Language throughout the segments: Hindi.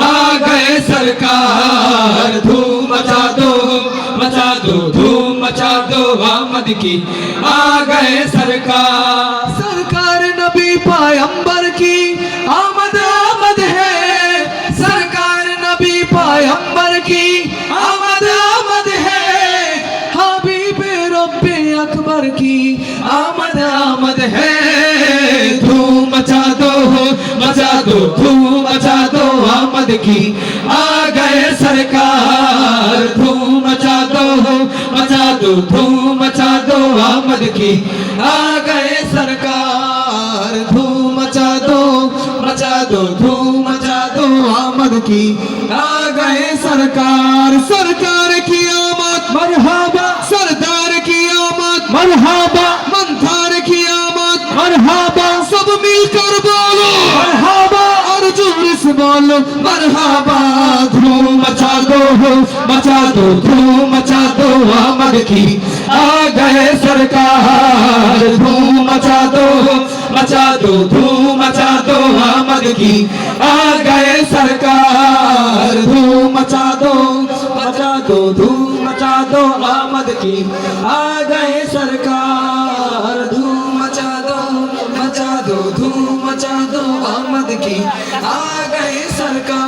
आ गए सरकार। धूम मचा दो धूम मचा दो आमद की आ गए सरकार। सरकार नबी पैगंबर की आमद आमद है, सरकार नबी पैगंबर की आमद आमद है, हबीबे रब्बे अकबर की आमद आमद है। धूम मचा दो धूम मचा दो आमद की आ गए सरकार। धूम मचा दो धूम मचा दो आमद की आ गए सरकार। धूम मचा दो धूम मचा दो आमद की आ गए सरकार। सरकार की आमद मरहबा, सरदार की आमद मरहबा, मंथार की आमद मरहबा, सब मिलकर बोलो मरहबा और जोर से बोलो मरहबा। धूम मचा दो धूम मचा दो आमद की आ गए सरकार। धूम मचा दो धूम मचा दो आमद की आ गए सरकार। धूम मचा दो धूम मचा दो आमद की आ गए सरकार। धूम मचा दो धूम मचा दो आमद की आ गए सरकार।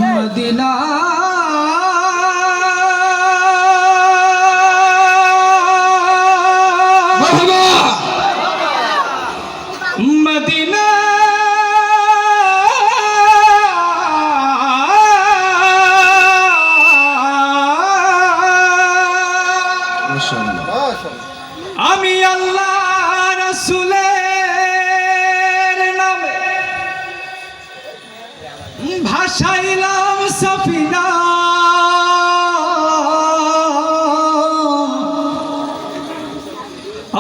मदीना मदीना আমি আল্লাহ রাসূলের নামে ভাসাইলাম সফিনা,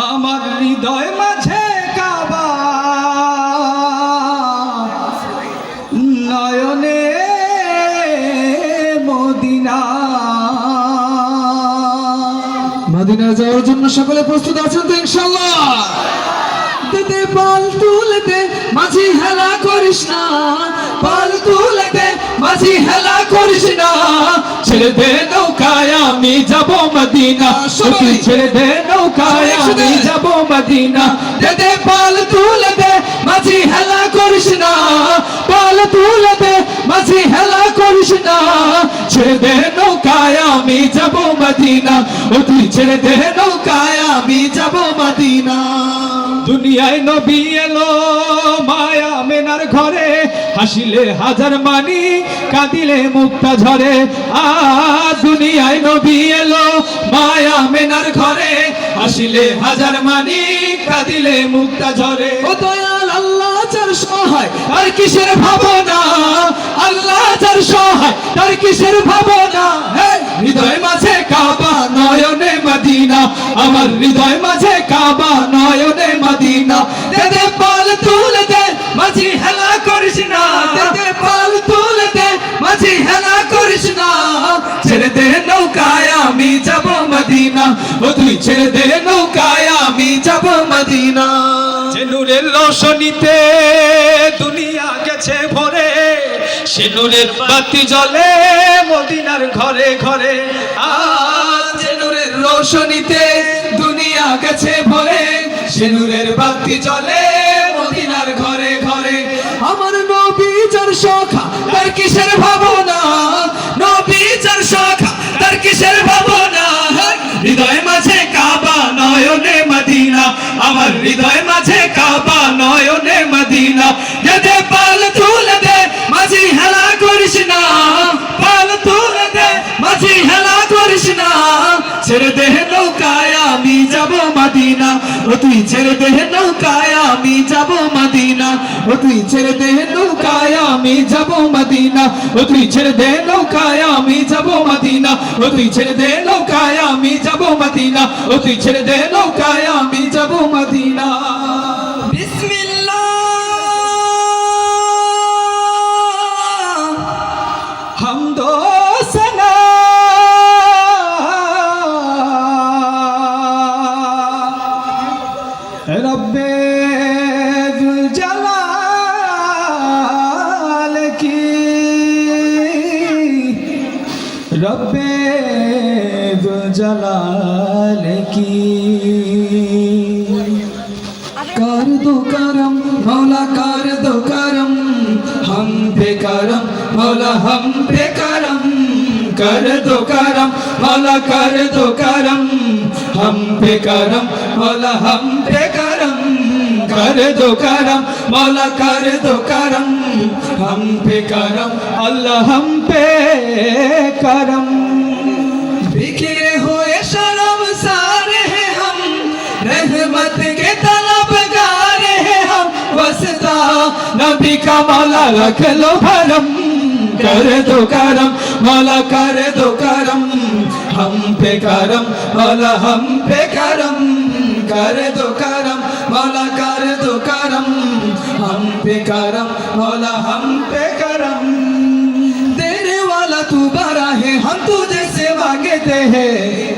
আমার হৃদয় মাঝে কাবা, নয়নে মদিনা। মদিনা যাওয়ার জন্য সকলে প্রস্তুত আছেন তো ইনশাআল্লাহ? দে পাল তুলে দে মাঝি হেলা করিস না, পাল তুলে দে মাঝি হেলা করিস না, ছেড়ে দে নৌকায় আমি যাব মদিনা, তুই ছেড়ে দে নৌকায় আমি যাব মদিনা। দে পাল তুলে দে মাঝি হেলা করিস না, পাল তুলে দে মাঝি হেলা করিস না, ছেড়ে দে নৌকায় আমি যাব মদিনা, ও তুই ছেড়ে দে নৌকায় আমি যাব মদিনা। দুনিয়ায় নবী এলো মায়া মেনার ঘরে, হাসিলে হাজার মানি কাঁদিলে মুক্তা ঝরে। দুনিয়ায় নবী এলো মায়া মেনার ঘরে, হাসিলে হাজার মানি কাঁদিলে মুক্তা ঝরে। ও দয়াল আল্লাহ যার সহায় আর কিসের ভাবনা, আল্লাহ যার সহায় তার কিসের ভাবনা। হৃদয় মাঝে কাবা নয়নে মদিনা, আমার হৃদয় মাঝে কাবা নয়নে মদিনা। দে পাল তুলে দে মাঝি হেলা করিস না, দে পাল তুলে দে মাঝি হেলা করিস না, ছেড়ে দে নৌকায় আমি যাব মদিনা, ও তুই ছেড়ে দে নৌকায় আমি যাব মদিনা। যে নূরের রোশনীতে দুনিয়া গেছে ভরে, সে নূরের বাতি জ্বলে মদিনার ঘরে ঘরে। যে নূরের রোশনীতে দুনিয়া গেছে ভরে, সে নূরের বাতি জ্বলে মদিনার ঘরে ঘরে। আমার নবী যার সখা তার কিসের ভাবনা, নবী যার সখা তার কিসের ভাবনা। হৃদয় মাঝে কাবা নয়নে মদিনা, আমার হৃদয় মাঝে কাবা নয়নে মদিনা। দে পাল তুলে দে মাঝি হেলা করিস না, পাল তুলে দে মাঝি হেলা করিস না, ছেড়ে দে নৌকায় আমি যাব মদিনা, ও তুই ছেড়ে দে নৌকায় আমি যাব মদিনা, ও তুই ছেড়ে দে নৌকায় আমি যাব মদিনা, ও তুই ছেড়ে দে নৌকায় আমি যাব মদিনা, ও তুই ছেড়ে দে নৌকায় আমি যাব মদিনা, ও তুই ছেড়ে দে নৌকায় আমি যাব মদিনা। বিসমিল্লাহ হামদো সানা রব্বে জুল জালাল रब्बे दो जलाल की कर दो करम मौला कर दो करम हम पे करम मौला हम पे करम कर दो करम मौला कर दो करम हम पे करम मौला हम पे करम कर दो करम मौला कर दो करम हम पे करम अल्लाह हम पे करम बिखरे हुए शर्म सारे हैं हम रहमत के तलबगार हैं हम वस्ता नबी का मौला रख लो भरम कर दो करम मौला कर दो करम हम पे करम मौला हम पे करम कर दो करम मौला कर दो करम हम पे करम मौला हम पे करम देने वाला तू बड़ा है हम तुझे से मांगते हैं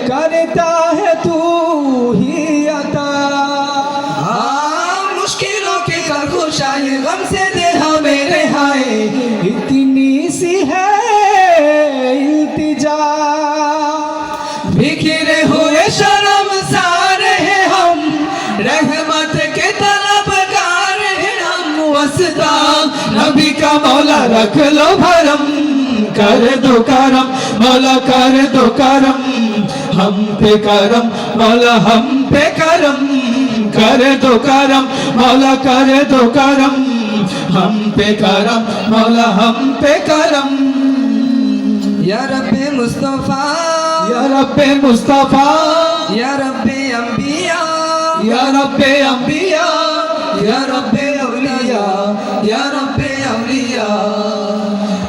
करता है तू ही अता मुश्किलों के कर खुशाई गम से दे हमें रिहाई इतनी सी है इल्तिजा बिखरे हुए शर्म सारे हैं हम रहमत के तलबगार हैं हम वस्ता नबी का मौला रख लो भरम कर दो करम मौला कर दो करम हम पे करम मौला हम पे करम कर दो करम मौला कर दो करम हम पे करम मौला हम पे करम या रब्बे मुस्तफा या रब्बे मुस्तफा या रब्बे अंबिया या रब्बे अंबिया या रब्बे औलिया या रब्बे औलिया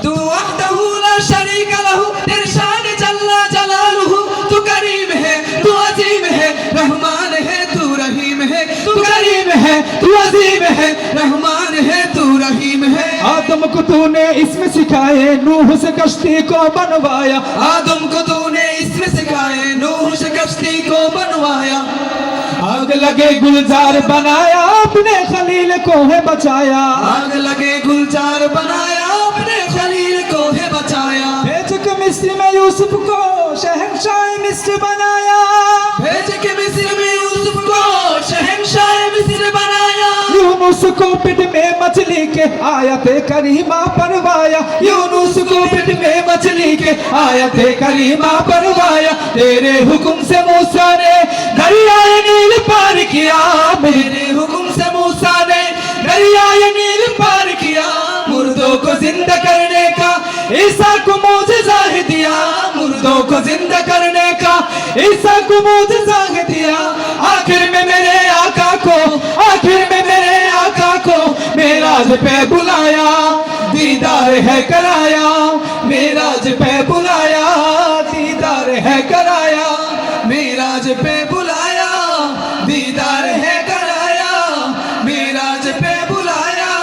तू वहदहू ला शरीक लहू तेरी शान जल्ला जलालुहू तू करीम है तू अजीम है रहमान है तू रहीम है तू करीम है तू अजीम है रहमान है तू रहीम है आदम को तूने इसमें सिखाए नूह से कश्ती को बनवाया आदम को तूने इसमें सिखाए नूह से कश्ती को बनवाया आग लगे गुलजार बनाया अपने खलील को है बचाया आग लगे गुलजार बनाया अपने खलील को है बचाया भेज के मिस्र में यूसुफ को शहंशाह मिस्र बनाया भेज के मिस्र में यूसुफ को शहंशाह मिस्र बनाया यूनुस को पिट में मछली के आयत करीमा परवाया यूनुस को पिट में मछली के आयत करीमा परवाया तेरे हुक्म से मूसा ने दरियाए नील पार किया मेरे हुक्म से मूसा ने दरियाए नील पार किया मुर्दों को जिंदा करने का ईसा को मौजज़ा है दिया मुर्दों को जिंदा करने का ईसा को मौजज़ा है दिया आखिर में मेरे आका को आखिर में मेरे आका को मेराज पे बुलाया दीदार है कराया मेराज पे बुलाया दीदार है कराया मेराज पे बुलाया दीदार है कराया मेराज पे बुलाया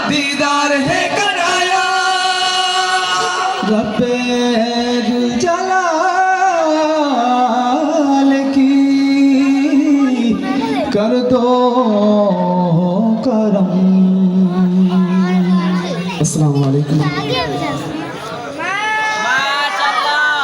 दीदार है कराया रब्बे दुल जलाल की कर दो करम। अस्सलाम वालेकुम।